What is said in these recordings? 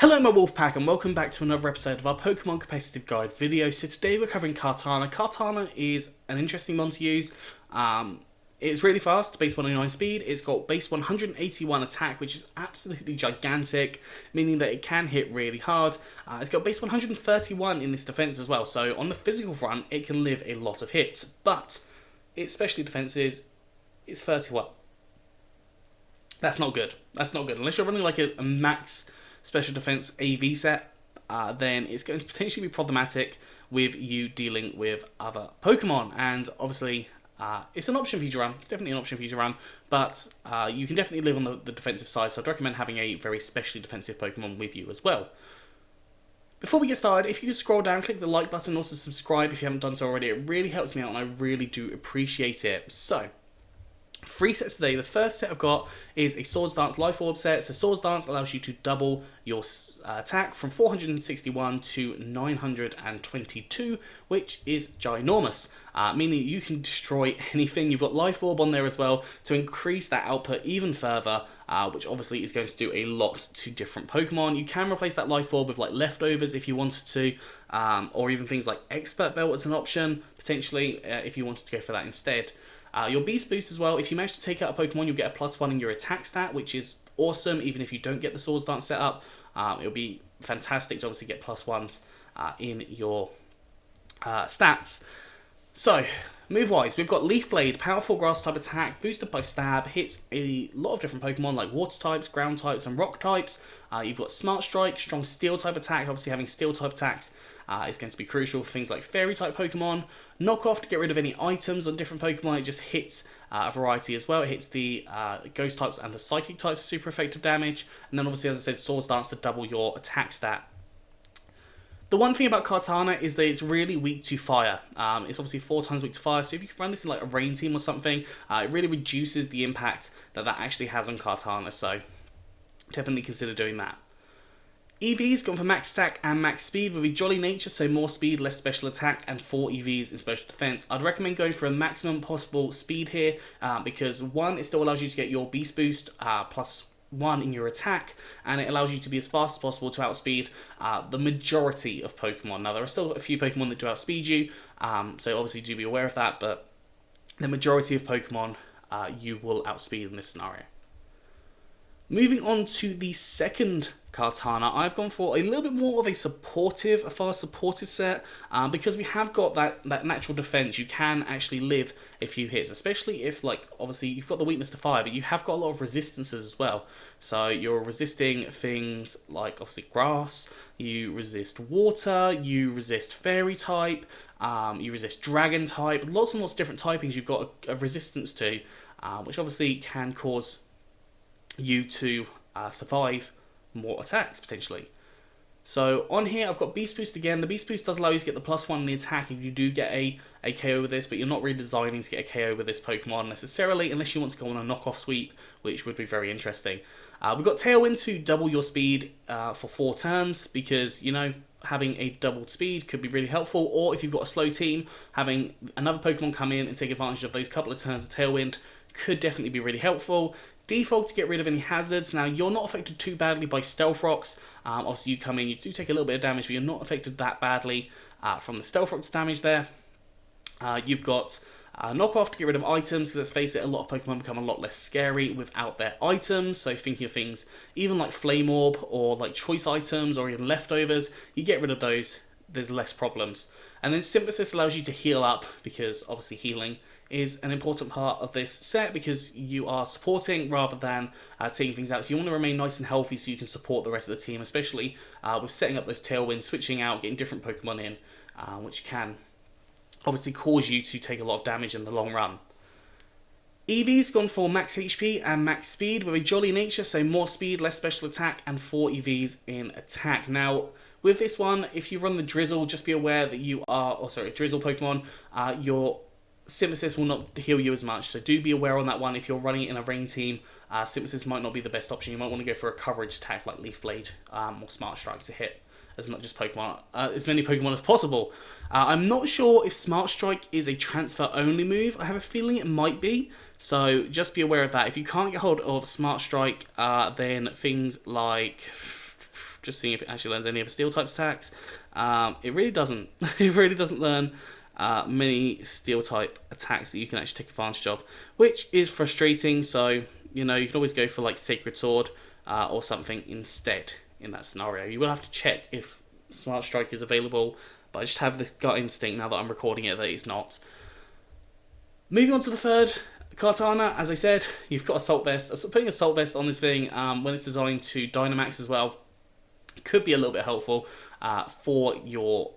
Hello my Wolfpack and welcome back to another episode of our Pokemon Competitive Guide video. So today we're covering Kartana. Kartana is an interesting one to use. It's really fast, base 109 speed. It's got base 181 attack, which is absolutely gigantic, meaning that it can hit really hard. It's got base 131 in this defense as well, so on the physical front it can live a lot of hits, but its specialty defense is 31. That's not good. That's not good. Unless you're running like a max special defense AV set, then it's going to potentially be problematic with you dealing with other Pokemon. And obviously, it's an option for you to run. It's definitely an option for you to run, but you can definitely live on the defensive side, so I'd recommend having a very specially defensive Pokemon with you as well. Before we get started, if you could scroll down, click the like button, and also subscribe if you haven't done so already. It really helps me out, and I really do appreciate it. So, 3 sets today. The first set I've got is a Swords Dance Life Orb set. So Swords Dance allows you to double your attack from 461 to 922, which is ginormous, meaning you can destroy anything. You've got Life Orb on there as well to increase that output even further, which obviously is going to do a lot to different Pokemon. You can replace that Life Orb with like Leftovers if you wanted to, or even things like Expert Belt as an option, potentially, if you wanted to go for that instead. Your Beast Boost as well, if you manage to take out a Pokemon, you'll get a +1 in your attack stat, which is awesome, even if you don't get the Swords Dance set up. It'll be fantastic to obviously get +1s in your stats. So, move-wise, we've got Leaf Blade, powerful grass type attack, boosted by stab, hits a lot of different Pokemon like water types, ground types, and rock types. You've got Smart Strike, strong steel type attack, obviously having steel type attacks is going to be crucial for things like fairy type Pokemon. Knock Off to get rid of any items on different Pokemon. It just hits a variety as well. It hits the ghost types and the psychic types, super effective damage. And then obviously, as I said, Swords Dance to double your attack stat. The one thing about Kartana is that it's really weak to fire. It's obviously 4 times weak to fire, so if you can run this in like a rain team or something, it really reduces the impact that actually has on Kartana, so definitely consider doing that. EV's gone for max attack and max speed with a jolly nature, so more speed, less special attack, and 4 EVs in special defense. I'd recommend going for a maximum possible speed here, because 1, it still allows you to get your Beast Boost +1 in your attack, and it allows you to be as fast as possible to outspeed the majority of Pokemon. Now, there are still a few Pokemon that do outspeed you, so obviously do be aware of that, but the majority of Pokemon you will outspeed in this scenario. Moving on to the second Kartana, I've gone for a little bit more of a fast supportive set, because we have got that natural defense. You can actually live a few hits, especially if, like, obviously you've got the weakness to fire, but you have got a lot of resistances as well. So you're resisting things like, obviously, grass, you resist water, you resist fairy type, you resist dragon type, lots and lots of different typings you've got a resistance to, which obviously can cause you to survive more attacks potentially. So on here I've got Beast Boost again. The Beast Boost does allow you to get the +1 in the attack if you do get a KO with this, but you're not really designing to get a KO with this Pokemon necessarily, unless you want to go on a knockoff sweep, which would be very interesting. We've got Tailwind to double your speed for 4 turns, because, you know, having a doubled speed could be really helpful, or if you've got a slow team, having another Pokemon come in and take advantage of those couple of turns of Tailwind could definitely be really helpful. Defog to get rid of any hazards. Now, you're not affected too badly by Stealth Rocks. Obviously, you come in, you do take a little bit of damage, but you're not affected that badly from the Stealth Rocks damage there. You've got Knock Off to get rid of items, because let's face it, a lot of Pokemon become a lot less scary without their items. So thinking of things even like Flame Orb, or like choice items, or even Leftovers, you get rid of those, there's less problems. And then Synthesis allows you to heal up, because obviously healing is an important part of this set, because you are supporting rather than taking things out. So you want to remain nice and healthy so you can support the rest of the team, especially with setting up those Tailwinds, switching out, getting different Pokemon in, which can obviously cause you to take a lot of damage in the long run. Eevee's gone for max HP and max speed with a jolly nature, so more speed, less special attack, and 4 EVs in attack. Now, with this one, if you run the Drizzle, just be aware that you are, Drizzle Pokemon, your Synthesis will not heal you as much, so do be aware on that one. If you're running it in a rain team, Synthesis might not be the best option. You might want to go for a coverage attack like Leaf Blade or Smart Strike to hit as much as as many Pokemon as possible. I'm not sure if Smart Strike is a transfer only move. I have a feeling it might be, so just be aware of that. If you can't get hold of Smart Strike, then things like just seeing if it actually learns any of the steel type attacks. It really doesn't. It really doesn't learn many steel type attacks that you can actually take advantage of, which is frustrating. So, you know, you can always go for like Sacred Sword or something instead in that scenario. You will have to check if Smart Strike is available, but I just have this gut instinct now that I'm recording it that it's not. Moving on to the third, Kartana. As I said, you've got Assault Vest. Putting Assault Vest on this thing when it's designed to dynamax as well could be a little bit helpful for your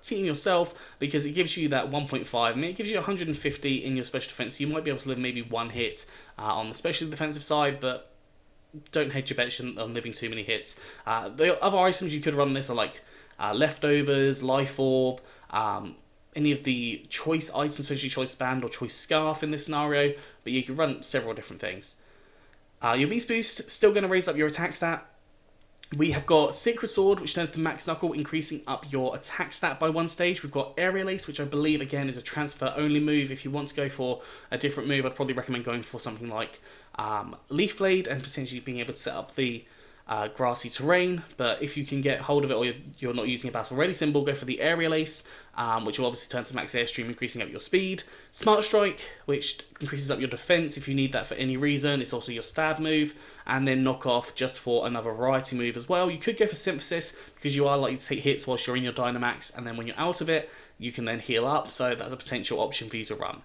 team yourself, because it gives you that 1.5. I mean, it gives you 150 in your special defense, so you might be able to live maybe one hit on the special defensive side, but don't hedge your bets on living too many hits. The other items you could run this are like Leftovers, Life Orb, any of the choice items, especially Choice Band or Choice Scarf in this scenario, but you can run several different things. Your Beast Boost, still going to raise up your attack stat. We have got Sacred Sword, which turns to Max Knuckle, increasing up your attack stat by 1 stage. We've got Aerial Ace, which I believe, again, is a transfer-only move. If you want to go for a different move, I'd probably recommend going for something like Leaf Blade and potentially being able to set up the grassy terrain. But if you can get hold of it, or you're not using a Battle Ready symbol, go for the Aerial Ace, which will obviously turn to Max Airstream, increasing up your speed. Smart Strike, which increases up your defense if you need that for any reason. It's also your stab move. And then Knock Off just for another variety move as well. You could go for Synthesis, because you are likely to take hits whilst you're in your Dynamax, and then when you're out of it, you can then heal up, so that's a potential option for you to run.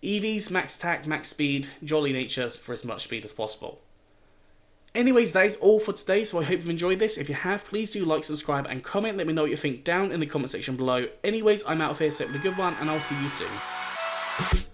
EVs, max attack, max speed, jolly nature for as much speed as possible. Anyways, that is all for today, so I hope you've enjoyed this. If you have, please do like, subscribe, and comment. Let me know what you think down in the comment section below. Anyways, I'm out of here, so have a good one, and I'll see you soon.